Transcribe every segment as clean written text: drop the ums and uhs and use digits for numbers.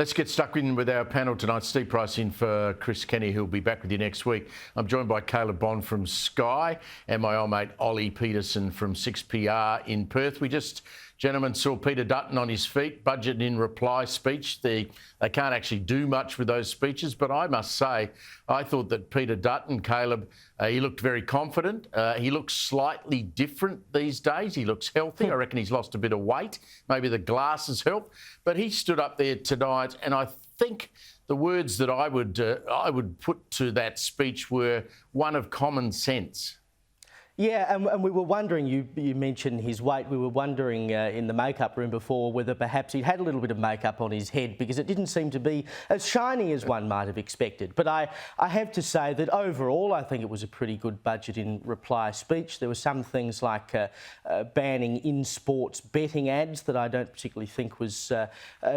Let's get stuck in with our panel tonight. Steve Price in for Chris Kenny, who'll be back with you next week. I'm joined by Caleb Bond from Sky and my old mate Ollie Peterson from 6PR in Perth. We just, gentlemen, saw Peter Dutton on his feet, budget in reply speech. They can't actually do much with those speeches, but I must say, I thought that Peter Dutton, Caleb, he looked very confident. He looks slightly different these days. He looks healthy. I reckon he's lost a bit of weight. Maybe the glasses help. But he stood up there tonight, and I think the words that I would put to that speech were one of common sense. Yeah, and we were wondering, you mentioned his weight, we were wondering in the makeup room before whether perhaps he had a little bit of makeup on his head because it didn't seem to be as shiny as one might have expected. But I have to say that overall I think it was a pretty good budget in reply speech. There were some things like banning in-sports betting ads that I don't particularly think was a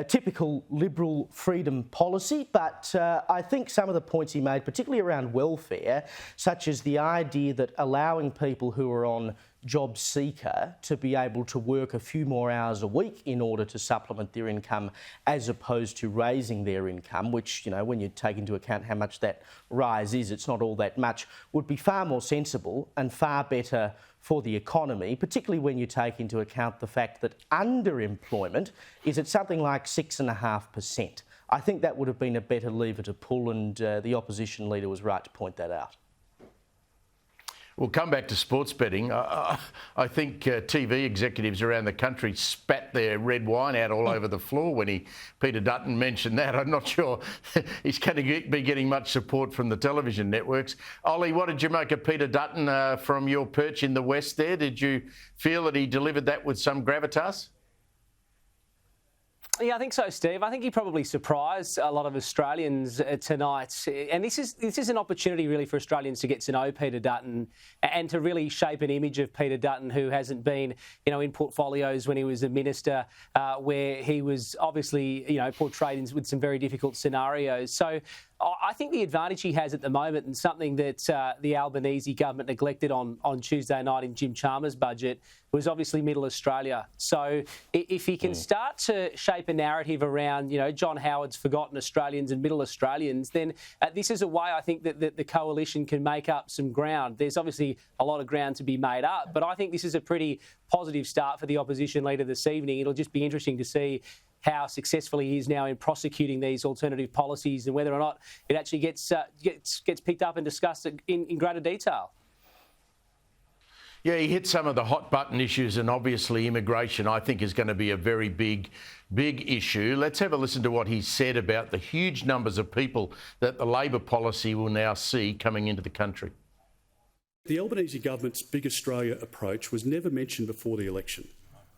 typical Liberal freedom policy, but I think some of the points he made, particularly around welfare, such as the idea that allowing people who are on job seeker to be able to work a few more hours a week in order to supplement their income as opposed to raising their income, which, you know, when you take into account how much that rise is, it's not all that much, would be far more sensible and far better for the economy, particularly when you take into account the fact that underemployment is at something like 6.5%. I think that would have been a better lever to pull, and the opposition leader was right to point that out. We'll come back to sports betting. I think TV executives around the country spat their red wine out all over the floor when Peter Dutton mentioned that. I'm not sure he's going to be getting much support from the television networks. Ollie, what did you make of Peter Dutton from your perch in the West there? Did you feel that he delivered that with some gravitas? Yeah, I think so, Steve. I think he probably surprised a lot of Australians tonight. And this is an opportunity really for Australians to get to know Peter Dutton and to really shape an image of Peter Dutton, who hasn't been, you know, in portfolios when he was a minister, where he was obviously, you know, portrayed with some very difficult scenarios. So I think the advantage he has at the moment, and something that the Albanese government neglected on Tuesday night in Jim Chalmers' budget, was obviously Middle Australia. So if he can start to shape a narrative around, you know, John Howard's forgotten Australians and Middle Australians, then this is a way I think that the coalition can make up some ground. There's obviously a lot of ground to be made up, but I think this is a pretty positive start for the opposition leader this evening. It'll just be interesting to see how successfully he is now in prosecuting these alternative policies and whether or not it actually gets picked up and discussed in greater detail. Yeah, he hit some of the hot button issues, and obviously immigration, I think, is going to be a very big issue. Let's have a listen to what he said about the huge numbers of people that the Labor policy will now see coming into the country. The Albanese government's Big Australia approach was never mentioned before the election,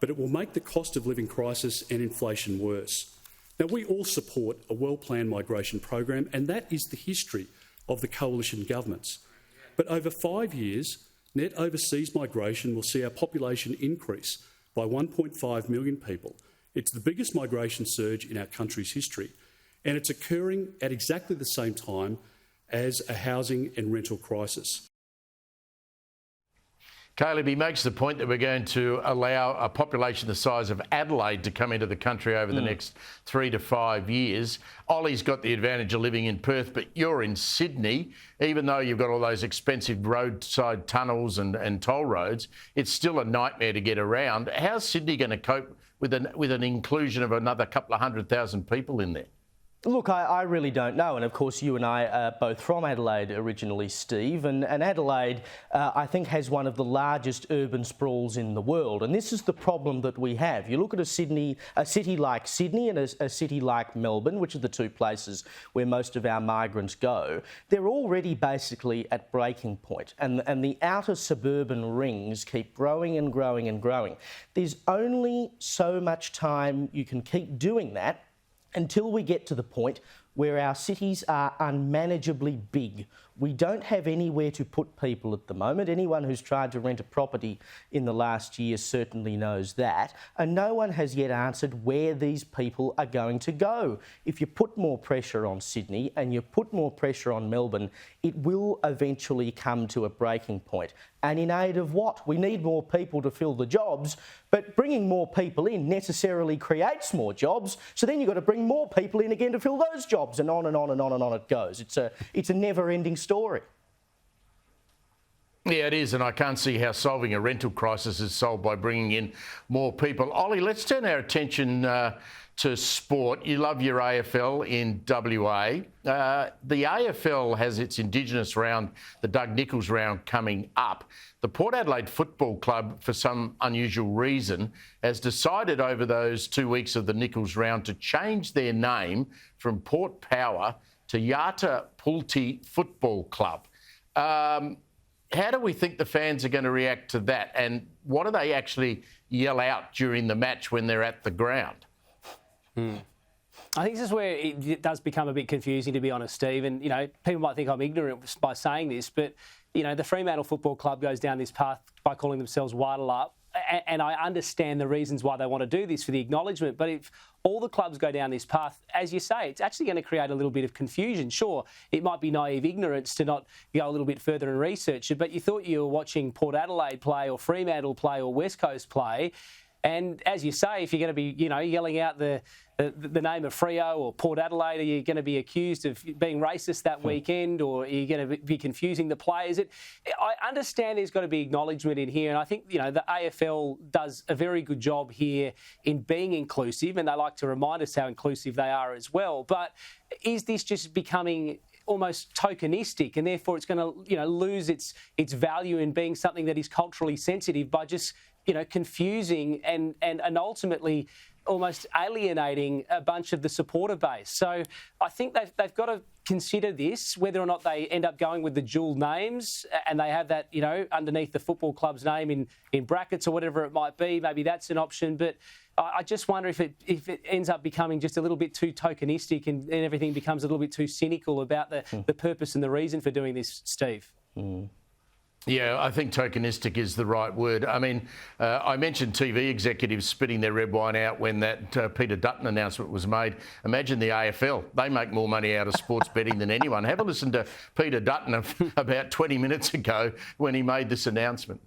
but it will make the cost of living crisis and inflation worse. Now, we all support a well-planned migration program, and that is the history of the coalition governments. But over 5 years, net overseas migration will see our population increase by 1.5 million people. It's the biggest migration surge in our country's history, and it's occurring at exactly the same time as a housing and rental crisis. Caleb, he makes the point that we're going to allow a population the size of Adelaide to come into the country over the next 3 to 5 years. Ollie's got the advantage of living in Perth, but you're in Sydney. Even though you've got all those expensive roadside tunnels and toll roads, it's still a nightmare to get around. How's Sydney going to cope with an inclusion of another couple of 100,000 people in there? Look, I really don't know. And of course, you and I are both from Adelaide originally, Steve. And Adelaide, I think, has one of the largest urban sprawls in the world. And this is the problem that we have. You look at a city like Sydney and a city like Melbourne, which are the two places where most of our migrants go. They're already basically at breaking point. And the outer suburban rings keep growing and growing and growing. There's only so much time you can keep doing that until we get to the point where our cities are unmanageably big, We don't have anywhere to put people at the moment. Anyone who's tried to rent a property in the last year certainly knows that. And no one has yet answered where these people are going to go. If you put more pressure on Sydney and you put more pressure on Melbourne, it will eventually come to a breaking point. And in aid of what? We need more people to fill the jobs, but bringing more people in necessarily creates more jobs. So then you've got to bring more people in again to fill those jobs, and on and on and on and on it goes. It's a never-ending story. Yeah, it is, and I can't see how solving a rental crisis is solved by bringing in more people. Ollie, let's turn our attention to sport. You love your AFL in WA. The AFL has its Indigenous round, the Doug Nicholls round, coming up. The Port Adelaide Football Club, for some unusual reason, has decided over those 2 weeks of the Nicholls round to change their name from Port Power to Yata Pulti Football Club. How do we think the fans are going to react to that? And what do they actually yell out during the match when they're at the ground? I think this is where it does become a bit confusing, to be honest, Steve. And, you know, people might think I'm ignorant by saying this, but, you know, the Fremantle Football Club goes down this path by calling themselves Whitelup. And I understand the reasons why they want to do this for the acknowledgement. But if all the clubs go down this path, as you say, it's actually going to create a little bit of confusion. Sure, it might be naive ignorance to not go a little bit further and research it, but you thought you were watching Port Adelaide play or Fremantle play or West Coast play. And as you say, if you're going to be, you know, yelling out the name of Freo or Port Adelaide, are you going to be accused of being racist that weekend, or are you going to be confusing the players? I understand there's got to be acknowledgement in here, and I think, you know, the AFL does a very good job here in being inclusive, and they like to remind us how inclusive they are as well. But is this just becoming almost tokenistic, and therefore it's going to, you know, lose its value in being something that is culturally sensitive by just, you know, confusing and ultimately almost alienating a bunch of the supporter base? So I think they've got to consider this, whether or not they end up going with the dual names and they have that, you know, underneath the football club's name in brackets or whatever it might be. Maybe that's an option, but I just wonder if it ends up becoming just a little bit too tokenistic and everything becomes a little bit too cynical about the purpose and the reason for doing this, Steve. Yeah, I think tokenistic is the right word. I mean, I mentioned TV executives spitting their red wine out when that Peter Dutton announcement was made. Imagine the AFL. They make more money out of sports betting than anyone. Have a listen to Peter Dutton about 20 minutes ago when he made this announcement.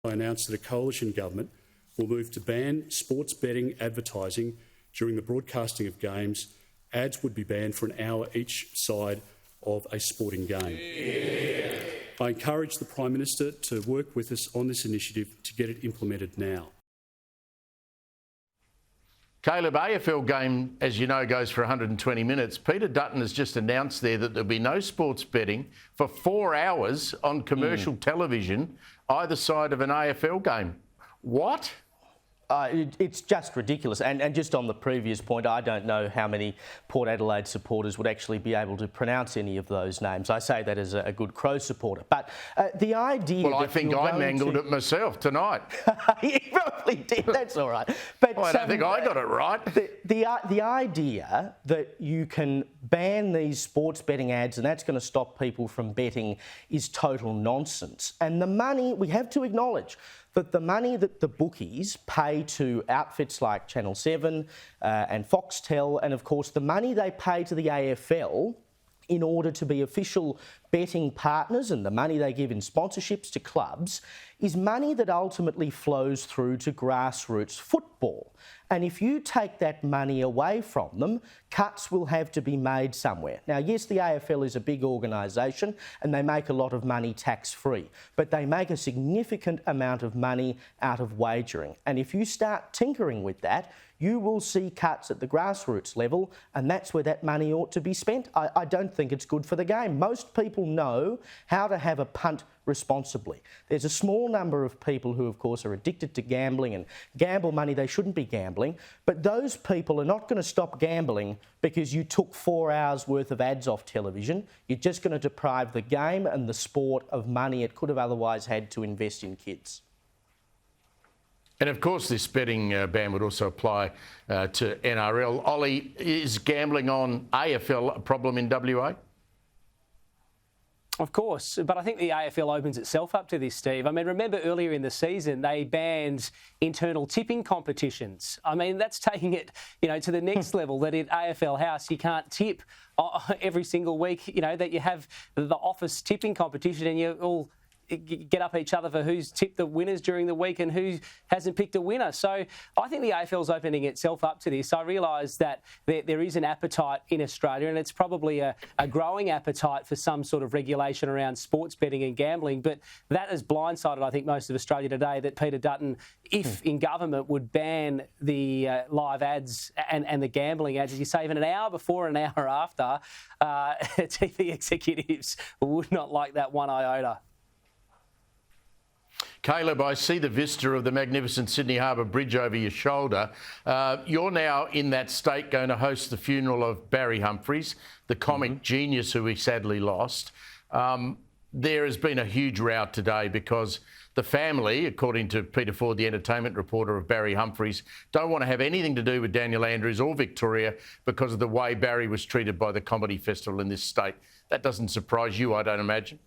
I announced that a coalition government will move to ban sports betting advertising during the broadcasting of games. Ads would be banned for an hour each side of a sporting game. Yeah. I encourage the Prime Minister to work with us on this initiative to get it implemented now. Caleb, AFL game, as you know, goes for 120 minutes. Peter Dutton has just announced there that there'll be no sports betting for 4 hours on commercial television either side of an AFL game. What? It's just ridiculous. And just on the previous point, I don't know how many Port Adelaide supporters would actually be able to pronounce any of those names. I say that as a good Crow supporter. But the idea... Well, I think I mangled it myself tonight. You probably did. That's all right. But well, I don't think I got it right. The idea that you can ban these sports betting ads and that's going to stop people from betting is total nonsense. And the money, we have to acknowledge that the money that the bookies pay to outfits like Channel 7 and Foxtel, and of course the money they pay to the AFL in order to be official betting partners, and the money they give in sponsorships to clubs, is money that ultimately flows through to grassroots football. And if you take that money away from them, cuts will have to be made somewhere. Now, yes, the AFL is a big organisation and they make a lot of money tax-free, but they make a significant amount of money out of wagering. And if you start tinkering with that, you will see cuts at the grassroots level, and that's where that money ought to be spent. I don't think it's good for the game. Most people know how to have a punt responsibly. There's a small number of people who, of course, are addicted to gambling and gamble money they shouldn't be gambling, but those people are not going to stop gambling because you took 4 hours worth of ads off television. You're just going to deprive the game and the sport of money it could have otherwise had to invest in kids. And of course, this betting ban would also apply to NRL. Ollie, is gambling on AFL a problem in WA? Of course, but I think the AFL opens itself up to this, Steve. I mean, remember earlier in the season, they banned internal tipping competitions. I mean, that's taking it, to the next level, that at AFL House you can't tip every single week, that you have the office tipping competition and you all get up each other for who's tipped the winners during the week and who hasn't picked a winner. So I think the AFL's opening itself up to this. I realise that there is an appetite in Australia, and it's probably a growing appetite for some sort of regulation around sports betting and gambling, but that has blindsided, I think, most of Australia today, that Peter Dutton, if in government, would ban the live ads and the gambling ads, as you say, even an hour before and an hour after. TV executives would not like that one iota. Caleb, I see the vista of the magnificent Sydney Harbour Bridge over your shoulder. You're now in that state going to host the funeral of Barry Humphries, the comic genius who we sadly lost. There has been a huge row today because the family, according to Peter Ford, the entertainment reporter of Barry Humphries, don't want to have anything to do with Daniel Andrews or Victoria because of the way Barry was treated by the comedy festival in this state. That doesn't surprise you, I don't imagine.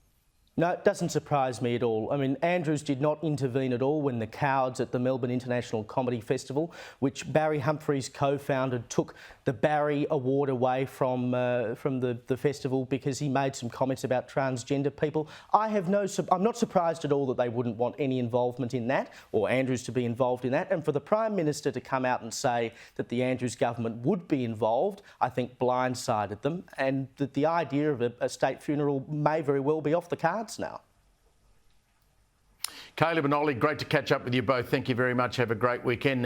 No, it doesn't surprise me at all. I mean, Andrews did not intervene at all when the Cowards at the Melbourne International Comedy Festival, which Barry Humphries co-founded, took the Barry Award away from the festival because he made some comments about transgender people. I'm not surprised at all that they wouldn't want any involvement in that, or Andrews to be involved in that. And for the Prime Minister to come out and say that the Andrews government would be involved, I think blindsided them, and that the idea of a state funeral may very well be off the cards now. Caleb and Ollie, great to catch up with you both. Thank you very much. Have a great weekend.